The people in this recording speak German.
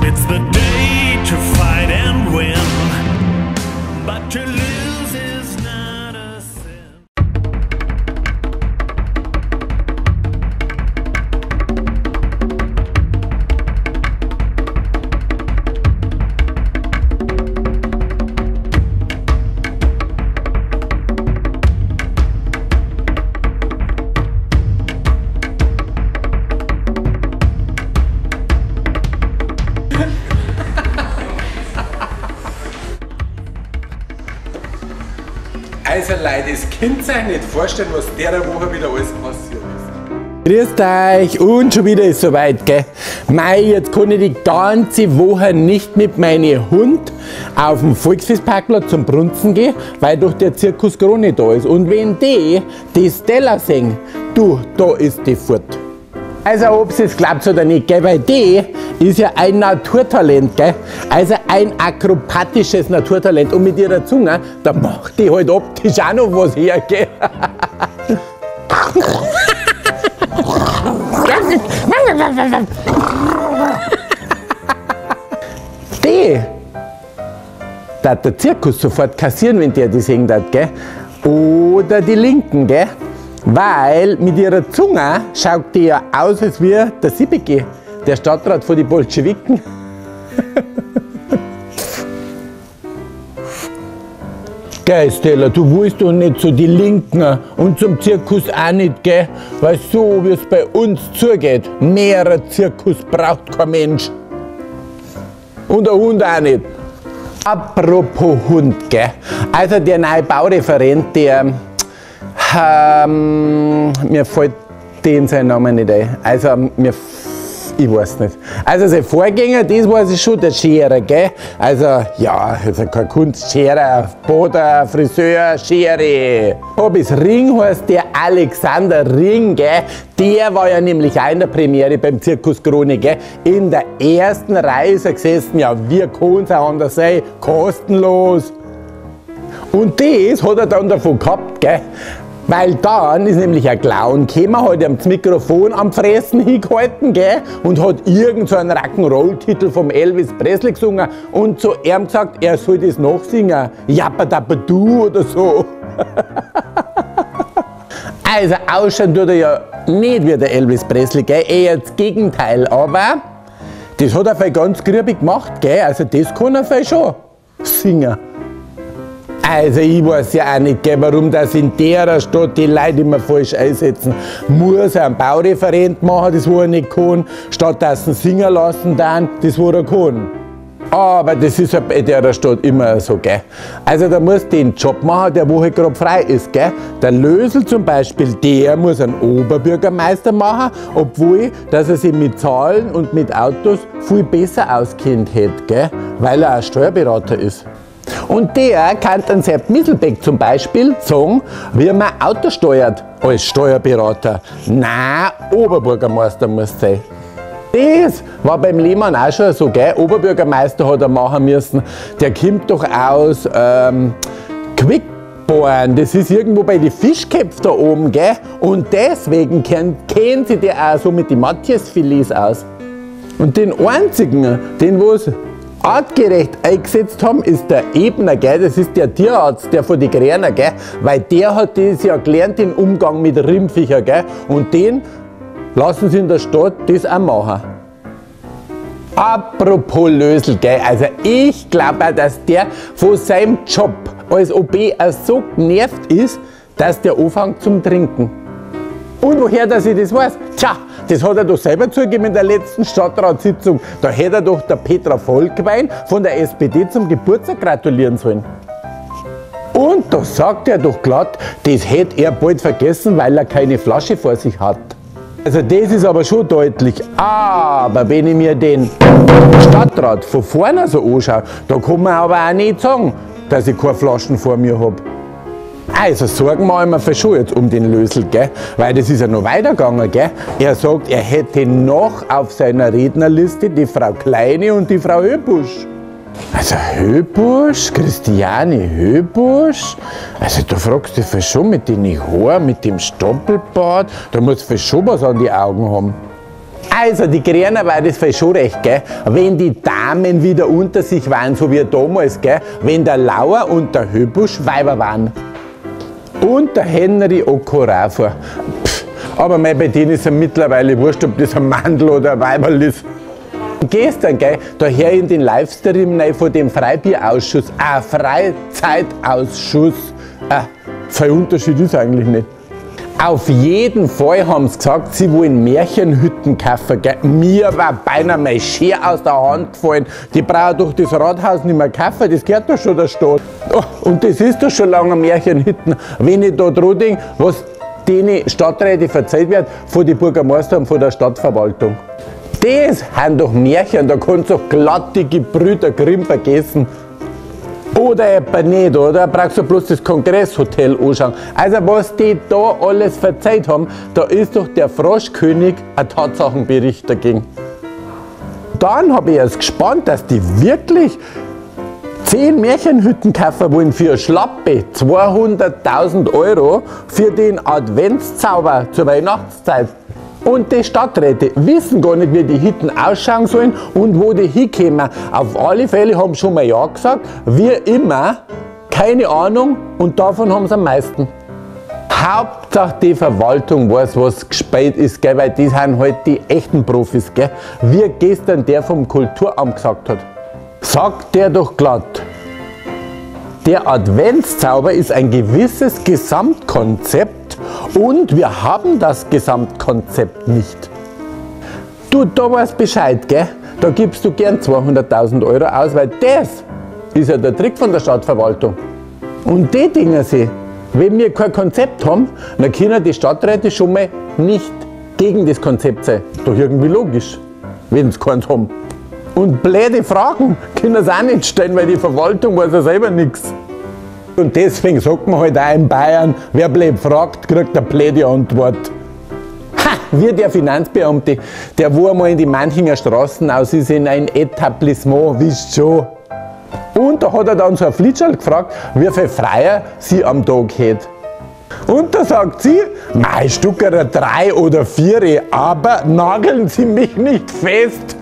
It's the day to fight and win, but to lose is not a sin. Also Leute, das könnt ihr euch nicht vorstellen, was der Woche wieder alles passiert ist. Grüßt euch und schon wieder ist es soweit, gell? Mei, jetzt kann ich die ganze Woche nicht mit meinem Hund auf dem Volksfestparkplatz zum Brunzen gehen, weil doch der Zirkus Krone da ist. Und wenn die Stella singen, du, da ist die fort. Also ob es jetzt glaubt oder nicht, gell? Weil die ist ja ein Naturtalent, gell? Also ein akrobatisches Naturtalent. Und mit ihrer Zunge, da macht die halt optisch auch noch was her, gell? Die darf der Zirkus sofort kassieren, wenn der die singen darf, gell? Oder die Linken, gell? Weil mit ihrer Zunge schaut die ja aus, als wie der Siebeke, der Stadtrat von den Bolschewiken. Gell, Stella, du willst doch nicht zu die Linken und zum Zirkus auch nicht, gell? Weil so wie es bei uns zugeht, mehr Zirkus braucht kein Mensch. Und der Hund auch nicht. Apropos Hund, gell? Also der neue Baureferent, der mir fällt den sein Name nicht ein. Also, ich weiß nicht. Also, sein Vorgänger, das weiß ich schon, der Scherer, gell? Also, ja, also kein Kunstscherer, Boder, Friseur, Schere. Hobis Ring heißt der Alexander Ring, gell? Der war ja nämlich auch in der Premiere beim Zirkus Krone, gell? In der ersten Reihe ist er gesessen, ja, wie kann es auch anders sein? Kostenlos. Und das hat er dann davon gehabt, gell? Weil dann ist nämlich ein Clown gekommen, hat ihm das Mikrofon am Fressen hingehalten, gell? Und hat irgend so einen Rock'n'Roll-Titel vom Elvis Presley gesungen und zu ihm gesagt, er soll das nachsingen. Jappadapadu oder so. Also ausschauen tut er ja nicht wie der Elvis Presley, gell? Eher das Gegenteil, aber das hat er viel ganz grübig gemacht, gell? Also das kann er viel schon singen. Also ich weiß ja auch nicht, warum das in der Stadt die Leute immer falsch einsetzen. Muss er einen Baureferent machen, das wo er nicht kann, statt dass sie ihn singen lassen dann, das wo er kann. Aber das ist ja bei der Stadt immer so, gell. Also da muss den Job machen, der wo halt gerade frei ist, gell. Der Lösel zum Beispiel, der muss einen Oberbürgermeister machen, obwohl dass er sich mit Zahlen und mit Autos viel besser auskennt hätte, gell, weil er auch Steuerberater ist. Und der kann dann Sepp Misselbeck zum Beispiel sagen, wie man Autos steuert als Steuerberater. Nein, Oberbürgermeister muss sein. Das war beim Lehmann auch schon so, gell? Oberbürgermeister hat er machen müssen. Der kommt doch aus Quickborn, das ist irgendwo bei den Fischköpfen da oben, gell? Und deswegen kennen sie der auch so mit den Matthias-Filets aus. Und den einzigen, den was artgerecht eingesetzt haben, ist der Ebner, gell? Das ist der Tierarzt, der von den Kräner, gell? Weil der hat das ja gelernt, den Umgang mit Rindviechern, gell? Und den lassen sie in der Stadt das auch machen. Apropos Lösel, gell? Also ich glaube auch, dass der von seinem Job als OB auch so genervt ist, dass der anfängt zum Trinken. Und woher dass ich das weiß? Tja, das hat er doch selber zugegeben in der letzten Stadtratssitzung. Da hätte er doch der Petra Volkwein von der SPD zum Geburtstag gratulieren sollen. Und da sagt er doch glatt, das hätte er bald vergessen, weil er keine Flasche vor sich hat. Also das ist aber schon deutlich. Aber wenn ich mir den Stadtrat von vorne so anschaue, da kann man aber auch nicht sagen, dass ich keine Flaschen vor mir habe. Also sorgen wir einmal für schon jetzt um den Lösel, gell? Weil das ist ja noch weitergegangen, gell? Er sagt, er hätte noch auf seiner Rednerliste die Frau Kleine und die Frau Höbusch. Also Höbusch, Christiane Höbusch, also da fragst du für schon mit den Haaren, mit dem Stoppelbart, da musst du für schon was an die Augen haben. Also, die Grünen war das voll schon recht, gell? Wenn die Damen wieder unter sich waren, so wie damals, gell? Wenn der Lauer und der Höbusch Weiber waren. Und der Henry Okorafor. Aber bei denen ist es mittlerweile wurscht, ob das ein Mandel oder ein Weiberl ist. Gestern, gell, da hör ich in den Livestream rein von dem Freibier-Ausschuss, Freizeitausschuss. Viel Unterschied ist eigentlich nicht. Auf jeden Fall haben sie gesagt, sie wollen Märchenhütten kaufen. Gell. Mir war beinahe mein Schere aus der Hand gefallen. Die brauchen doch das Rathaus nicht mehr kaufen, das gehört doch schon der Stadt. Oh, und das ist doch schon lange Märchenhütten. Wenn ich da dran denke, was denen Stadträte verzeiht wird, von den Bürgermeistern und von der Stadtverwaltung. Das sind doch Märchen, da kannst du doch glatt die Gebrüder Grimm vergessen. Oder etwa nicht, oder? Brauchst du bloß das Kongresshotel anschauen. Also was die da alles verzeiht haben, da ist doch der Froschkönig ein Tatsachenbericht dagegen. Dann habe ich erst gespannt, dass die wirklich 10 Märchenhütten kaufen wollen für schlappe 200.000 € für den Adventszauber zur Weihnachtszeit. Und die Stadträte wissen gar nicht, wie die Hütten ausschauen sollen und wo die hinkommen. Auf alle Fälle haben schon mal ja gesagt, wie immer, keine Ahnung und davon haben sie am meisten. Hauptsache die Verwaltung weiß, was gespielt ist, gell, weil die sind halt die echten Profis, gell, wie gestern der vom Kulturamt gesagt hat. Sagt der doch glatt. Der Adventszauber ist ein gewisses Gesamtkonzept und wir haben das Gesamtkonzept nicht. Du, da weißt Bescheid, gell? Da gibst du gern 200.000 € aus, weil das ist ja der Trick von der Stadtverwaltung. Und die Dinge sie, wenn wir kein Konzept haben, dann können die Stadträte schon mal nicht gegen das Konzept sein. Doch irgendwie logisch, wenn sie keins haben. Und blöde Fragen können sie auch nicht stellen, weil die Verwaltung weiß ja selber nichts. Und deswegen sagt man halt auch in Bayern, wer blöd fragt, kriegt eine blöde Antwort. Ha, wie der Finanzbeamte, der wo einmal in die Manchinger Straßen aus ist, in ein Etablissement, wisst schon. Und da hat er dann so ein Flitscherl gefragt, wie viel Freier sie am Tag hätte. Und da sagt sie, mein Stuckerer 3 oder 4, aber nageln Sie mich nicht fest.